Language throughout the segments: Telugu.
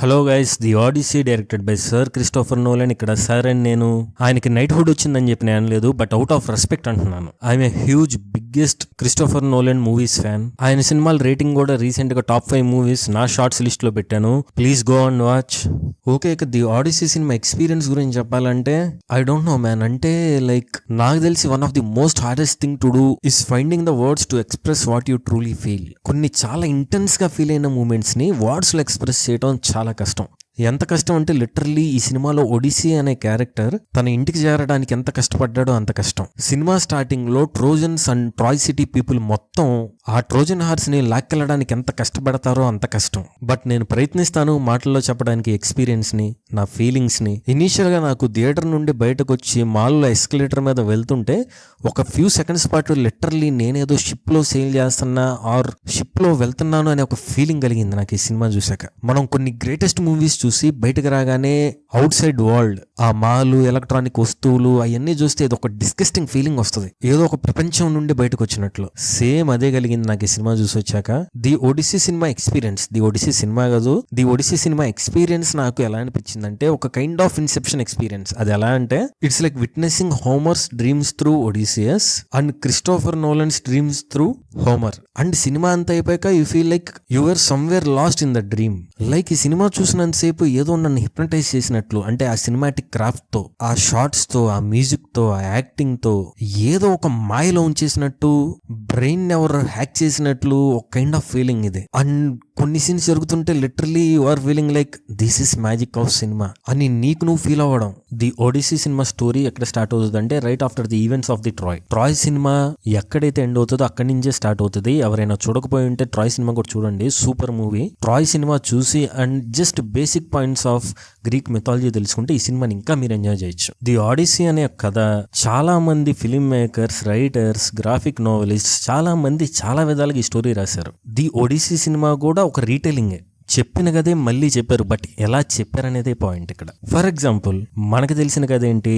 Hello guys, the Odyssey directed by sir Christopher Nolan. ఇక్కడ సర్ అని నేను ఆయనకి నైట్ హుడ్ వచ్చిందని చెప్పి నేను అనలేదు, బట్ అవుట్ ఆఫ్ రెస్పెక్ట్ అంటున్నాను. I'm a huge biggest Christopher Nolan movies fan. ఆయన సినిమాల రేటింగ్ కూడా రీసెంట్ గా టాప్ 5 మూవీస్ నా షార్ట్స్ లిస్ట్ లో పెట్టాను. Please go and watch. Okay, ఇక ది ఆడిసీ సినిమా ఎక్స్పీరియన్స్ గురించి చెప్పాలంటే ఐ డోంట్ నో మ్యాన్. అంటే లైక్ నాకు తెలిసి one of the most hardest thing to do is finding the words to express what you truly feel. కొన్ని చాలా ఇంటెన్స్ గా ఫీల్ అయిన మూమెంట్స్ ని వర్డ్స్ లో ఎక్స్ప్రెస్ చేయడం చాలా కష్టం. ఎంత కష్టం అంటే లిటరల్లీ ఈ సినిమాలో ఒడిసీ అనే క్యారెక్టర్ తన ఇంటికి చేరడానికి ఎంత కష్టపడ్డాడో అంత కష్టం. సినిమా స్టార్టింగ్ లో Trojans and Troy city people మొత్తం ఆ ట్రోజన్ హార్స్ ని లాక్కెళ్ళడానికి ఎంత కష్టపడతారో అంత కష్టం. బట్ నేను ప్రయత్నిస్తాను మాటల్లో చెప్పడానికి ఎక్స్పీరియన్స్ ని, నా ఫీలింగ్స్ ని. ఇనీషియల్ గా నాకు థియేటర్ నుండి బయటకు వచ్చి మాల్లో ఎస్కలేటర్ మీద వెళ్తుంటే ఒక ఫ్యూ సెకండ్స్ పాటు లిటరల్లీ నేనేదో షిప్ లో సేల్ చేస్తున్నా ఆర్ షిప్ లో వెళ్తున్నాను అనే ఒక ఫీలింగ్ కలిగింది నాకు ఈ సినిమా చూసాక. మనం కొన్ని గ్రేటెస్ట్ మూవీస్ చూసి బయటకు రాగానే అవుట్ సైడ్ వరల్డ్, ఆ మాలు, ఎలక్ట్రానిక్ వస్తువులు అవన్నీ చూస్తే ఏదో ఒక డిస్గస్టింగ్ ఫీలింగ్ వస్తుంది, ఏదో ఒక ప్రపంచం నుండి బయటకు వచ్చినట్లు. సేమ్ అదే కలిగింది నాకు ఈ సినిమా చూసి వచ్చాక. The Odyssey cinema experience, the Odyssey cinema కాదు, ది ఒడిసీ సినిమా ఎక్స్పీరియన్స్ నాకు ఎలా అనిపించిందంటే ఒక కైండ్ ఆఫ్ ఇన్సెప్షన్ ఎక్స్పీరియన్స్. అది ఎలా అంటే it's like witnessing Homer's dreams through Odysseus and Christopher Nolan's dreams through Homer. And cinema అంతా అయిపోయాక you feel like your somewhere lost in the dream. Like ఈ సినిమా చూసినంతసేపు ఏదో నన్ను హిప్నటైజ్ చేసినట్లు. అంటే ఆ సినిమాటిక్ క్రాఫ్ట్ తో, ఆ షార్ట్స్ తో, ఆ మ్యూజిక్ తో, ఆ యాక్టింగ్ తో ఏదో ఒక మాయలో ఉంచేసినట్టు, బ్రెయిన్ ఎవరు హ్యాక్ చేసినట్లు ఒక కైండ్ ఆఫ్ ఫీలింగ్ ఇది. అండ్ కొన్ని సీన్స్ జరుగుతుంటే literally you are feeling like this is magic of cinema అని నీకు నువ్వు ఫీల్ అవ్వడం. ది ఒడిసీ సినిమా స్టోరీ ఎక్కడ స్టార్ట్ అవుతుంది అంటే right after the events of the Troy cinema ఎక్కడైతే ఎండ్ అవుతుందో అక్కడి నుంచే స్టార్ట్ అవుతుంది. ఎవరైనా చూడకపోయి ఉంటే ట్రాయ్ సినిమా కూడా చూడండి, సూపర్ మూవీ. ట్రాయ్ సినిమా చూసి and just basic points of Greek mythology తెలుసుకుంటే ఈ సినిమాని ఇంకా మీరు ఎంజాయ్ చేయొచ్చు. ది ఆడిసీ అనే కథ చాలా మంది ఫిల్మ్ మేకర్స్, రైటర్స్, గ్రాఫిక్ నోవెలిస్ట్ చాలా మంది చాలా విధాలుగా ఈ స్టోరీ రాశారు. ది ఒడిసీ సినిమా కూడా ఒక రీటెలింగే, చెప్పిన కదే మళ్ళీ చెప్పారు, బట్ ఎలా చెప్పారనేదే పాయింట్ ఇక్కడ. ఫర్ ఎగ్జాంపుల్ మనకు తెలిసిన కథ ఏంటి,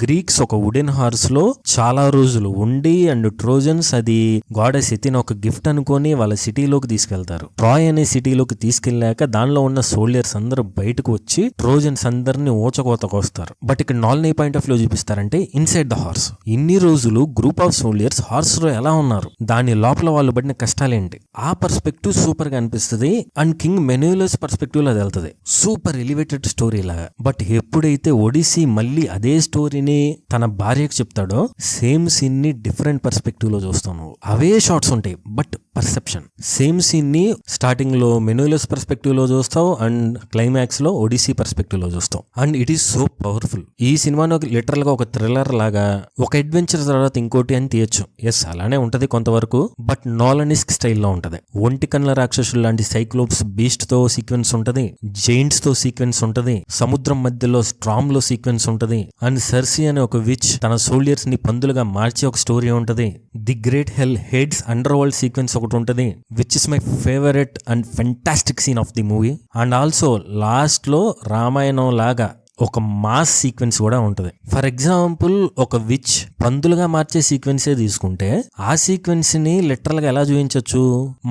గ్రీక్స్ ఒక వుడెన్ హార్స్ లో చాలా రోజులు ఉండి అండ్ ట్రోజన్స్ అది గాడెస్ ఎత్తిన ఒక గిఫ్ట్ అనుకొని వాళ్ళ సిటీలోకి తీసుకెళ్తారు. ట్రాయ్ అనే సిటీలోకి తీసుకెళ్లాక దానిలో ఉన్న సోల్జర్స్ అందరూ బయటకు వచ్చి ట్రోజన్స్ అందరినీ ఓచకోతకొస్తారు. బట్ ఇక్కడ నాల్నే పాయింట్ ఆఫ్ వ్యూ చూపిస్తారంటే ఇన్సైడ్ ద హార్స్ ఇన్ని రోజులు గ్రూప్ ఆఫ్ సోల్జర్స్ హార్స్ లో ఎలా ఉన్నారు, దాని లోపల వాళ్ళు పడిన కష్టాలేంటి, ఆ పర్స్పెక్టివ్ సూపర్ గా అనిపిస్తుంది. అండ్ కింగ్ మెన్యూలస్ పర్స్పెక్టివ్ లో అది వెళ్తుంది, సూపర్ ఎలివేటెడ్ స్టోరీ లాగా. బట్ ఎప్పుడైతే ఒడిసీ మళ్ళీ అదే స్టోరీని తన భార్యకు చెప్తాడో సేమ్ సీన్ ని డిఫరెంట్ పర్స్పెక్టివ్ లో చూస్తాను. అవే షార్ట్స్ ఉంటాయి బట్ పర్సెప్షన్. సేమ్ సీన్ ని స్టార్టింగ్ లో మెన్యూలస్ పర్స్పెక్టివ్ లో చూస్తావు అండ్ క్లైమాక్స్ లో ఒడిసీ పర్స్పెక్టివ్ లో చూస్తావు. And it is so powerful. ఈ సినిమాను లిటరల్ గా ఒక థ్రిల్లర్ లాగా, ఒక అడ్వెంచర్ తర్వాత ఇంకోటి అని తీయచ్చు. ఎస్, అలానే ఉంటది కొంతవరకు, బట్ నోలనిస్క్ స్టైల్లో ఉంటది. ఒంటి కన్నుల రాక్షసులు లాంటి సైక్లోప్స్, బీస్ట్ తో సీక్వెన్స్ ఉంటది, జైంట్స్ తో సీక్వెన్స్ ఉంటది, సముద్రం మధ్యలో స్ట్రామ్ లో సీక్వెన్స్ ఉంటది, అండ్ సర్సీ అనే ఒక విచ్ తన సోల్జర్స్ ని పందులుగా మార్చి ఒక స్టోరీ ఉంటది. The great hell heads underworld sequence ఒకటి ఉంటది, which is my favourite and fantastic scene of the movie. And also last లో రామాయణం లాగా ఒక మాస్ సీక్వెన్స్ కూడా ఉంటది. ఫర్ ఎగ్జాంపుల్ ఒక విచ్ పందులుగా మార్చే సీక్వెన్సే తీసుకుంటే ఆ సీక్వెన్స్ ని లిటరల్ గా ఎలా చూపించవచ్చు,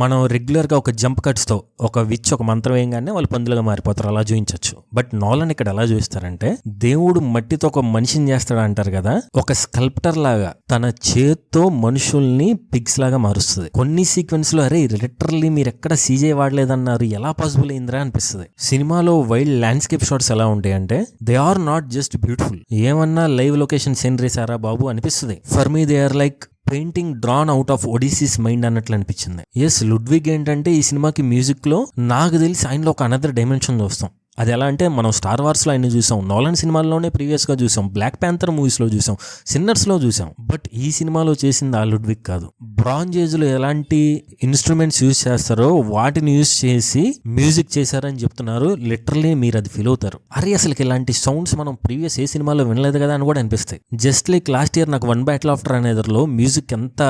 మనం రెగ్యులర్ గా ఒక జంప్ కట్స్ తో ఒక విచ్ ఒక మంత్రం వేయగానే వాళ్ళు పందులుగా మారిపోతారు, అలా చూపించవచ్చు. బట్ నోలన్ ఇక్కడ ఎలా చూపిస్తారంటే దేవుడు మట్టితో ఒక మనిషిని చేస్తాడు అంటారు కదా, ఒక స్కల్ప్టర్ లాగా తన చేత్తో మనుషుల్ని పిగ్స్ లాగా మారుస్తుంది. కొన్ని సీక్వెన్స్ లో అరే లిటరల్లీ మీరు ఎక్కడ సీజే వాడలేదన్నారు, ఎలా పాసిబుల్ అయిందిరా అనిపిస్తుంది. సినిమాలో వైల్డ్ ల్యాండ్స్కేప్ షాట్స్ ఎలా ఉంటాయంటే they are not just beautiful, ఏమన్నా లైవ్ లొకేషన్ సీనరీ సారా బాబు అనిపిస్తుంది. For me they are like painting drawn out of Odysseus mind అన్నట్లు అనిపించింది. ఎస్, లుడ్విగ్ ఏంటంటే ఈ సినిమాకి మ్యూజిక్ లో నాకు తెలిసి ఆయనలో ఒక అనదర్ డైమెన్షన్ చూస్తాం. అది ఎలా అంటే మనం స్టార్ వార్స్ లో ఆయన చూసాం, నోలన్ సినిమాల్లోనే ప్రీవియస్ గా చూసాం, బ్లాక్ ప్యాంథర్ మూవీస్ లో చూసాం, సిన్నర్స్ లో చూసాం. బట్ ఈ సినిమాలో చేసింది ఆ లుడ్విగ్ కాదు. బ్రాంజ్ ఏజ్ లో ఎలాంటి ఇన్స్ట్రుమెంట్స్ యూజ్ చేస్తారో వాటిని యూజ్ చేసి మ్యూజిక్ చేశారని చెప్తున్నారు. లిటరలీ మీరు అది ఫీల్ అవుతారు, అరే అసలు ఇలాంటి సౌండ్స్ మనం ప్రీవియస్ ఏ సినిమాలో వినలేదు కదా అని కూడా అనిపిస్తాయి. జస్ట్ లైక్ లాస్ట్ ఇయర్ నాకు వన్ బ్యాటిల్ ఆఫ్టర్ అనేదర్లో మ్యూజిక్ ఎంత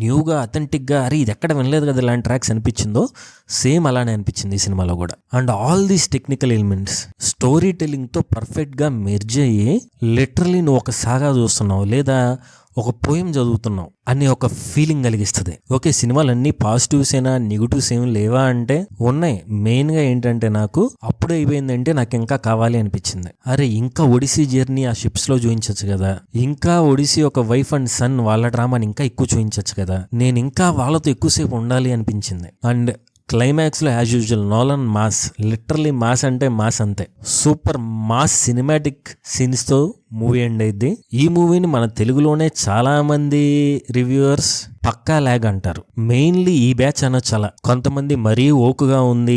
న్యూగా అథెంటిక్ గా అరే ఇది ఎక్కడ వినలేదు కదా ఇలాంటి ట్రాక్స్ అనిపించిందో సేమ్ అలానే అనిపించింది ఈ సినిమాలో కూడా. And all these technical elements story telling తో పర్ఫెక్ట్ గా మెర్జ్ అయ్యి లిటరలీ నువ్వు ఒక సాగా చూస్తున్నావు లేదా ఒక పోయం చదువుతున్నావు అని ఒక ఫీలింగ్ కలిగిస్తుంది. ఓకే, సినిమాలన్నీ పాజిటివ్స్ అయినా నెగిటివ్స్ ఏమి లేవా అంటే ఉన్నాయి. మెయిన్ గా ఏంటంటే నాకు అప్పుడే అయిపోయిందంటే నాకు ఇంకా కావాలి అనిపించింది. అరే ఇంకా ఒడిసీ జర్నీ ఆ షిప్స్ లో చూపించచ్చు కదా, ఇంకా ఒడిసీ ఒక వైఫ్ అండ్ సన్ వాళ్ళ డ్రామాని ఇంకా ఎక్కువ చూపించచ్చు కదా, నేను ఇంకా వాళ్ళతో ఎక్కువసేపు ఉండాలి అనిపించింది. అండ్ క్లైమాక్స్ లో as usual Nolan mass, literally mass అంటే మాస్ అంతే. సూపర్ మాస్ సినిమాటిక్ సీన్స్ తో మూవీ ఎండ్ అయింది. ఈ మూవీని మన తెలుగులోనే చాలా మంది రివ్యూవర్స్ పక్కా ల్యాగ్ అంటారు. మెయిన్లీ ఈ బ్యాచ్ అనొచ్చు. అలా కొంతమంది మరీ ఓకుగా ఉంది,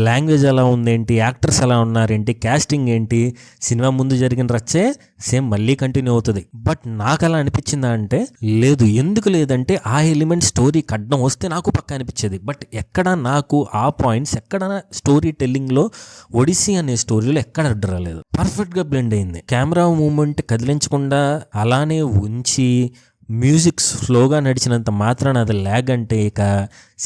లాంగ్వేజ్ ఎలా ఉందేంటి, యాక్టర్స్ ఎలా ఉన్నారేంటి, కాస్టింగ్ ఏంటి, సినిమా ముందు జరిగిన రచ్చే సేమ్ మళ్ళీ కంటిన్యూ అవుతుంది. బట్ నాకు అలా అనిపించిందా అంటే లేదు. ఎందుకు లేదంటే ఆ ఎలిమెంట్ స్టోరీకి అడ్డం వస్తే నాకు పక్కా అనిపించేది. బట్ ఎక్కడ నాకు ఆ పాయింట్స్ ఎక్కడ స్టోరీ టెల్లింగ్ లో ఒడిసీ అనే స్టోరీలో ఎక్కడ అడ్డు రాలేదు. పర్ఫెక్ట్ గా బ్లెండ్ అయింది. కెమెరా మూమెంట్ కదిలించకుండా అలానే ఉంచి మ్యూజిక్ స్లోగా నడిచినంత మాత్రాన అది ల్యాగ్ అంటే ఇక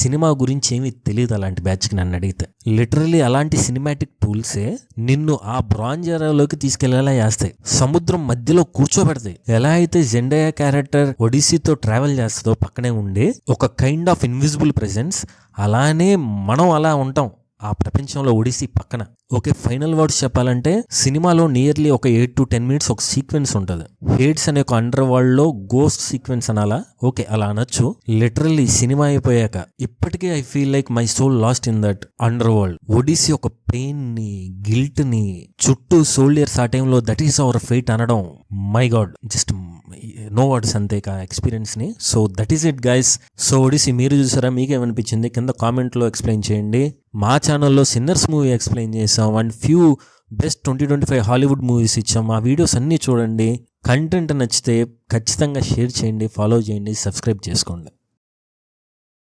సినిమా గురించి ఏమీ తెలియదు అలాంటి బ్యాచ్కి నన్ను అడిగితే. లిటరలీ అలాంటి సినిమాటిక్ టూల్సే నిన్ను ఆ బ్రాంజ్ ఎరాలోకి తీసుకెళ్లేలా చేస్తాయి. సముద్రం మధ్యలో కూర్చోబెడతాయి. ఎలా అయితే జెండయా క్యారెక్టర్ ఒడిసీతో ట్రావెల్ చేస్తుందో పక్కనే ఉండి ఒక కైండ్ ఆఫ్ ఇన్విజిబుల్ ప్రెజెన్స్, అలానే మనం అలా ఉంటాం ఆ ప్రపంచంలో ఒడిసీ పక్కన. ఓకే, ఫైనల్ వర్డ్స్ చెప్పాలంటే సినిమాలో నియర్లీ ఒక 8 to 10 minutes ఒక సీక్వెన్స్ ఉంటుంది. హేడ్స్ అనే ఒక అండర్ వరల్డ్ లో గోస్ట్ సీక్వెన్స్ అనాలా, ఓకే అలా అనొచ్చు. లిటరల్లీ సినిమా అయిపోయాక ఇప్పటికే I feel like my soul lost in that underworld. Odyssey ఒక పెయిన్ ని, గిల్ట్ ని, చుట్టూ సోల్జర్స్ ఆ టైంలో దట్ ఈస్ అవర్ ఫేట్ అనడం, my god, just no words అంతే ఎక్స్పీరియన్స్ ని. So that is it guys. So Odyssey మీరు చూసారా, మీకేమనిపించింది కింద కామెంట్ లో ఎక్స్ప్లెయిన్ చేయండి. మా ఛానల్లో సిన్నర్స్ మూవీ ఎక్స్ప్లెయిన్ చేసాం and few best 2025 Hollywood movies ఇచ్చాం. ఆ వీడియోస్ అన్నీ చూడండి. కంటెంట్ నచ్చితే ఖచ్చితంగా షేర్ చేయండి, ఫాలో చేయండి, సబ్స్క్రైబ్ చేసుకోండి.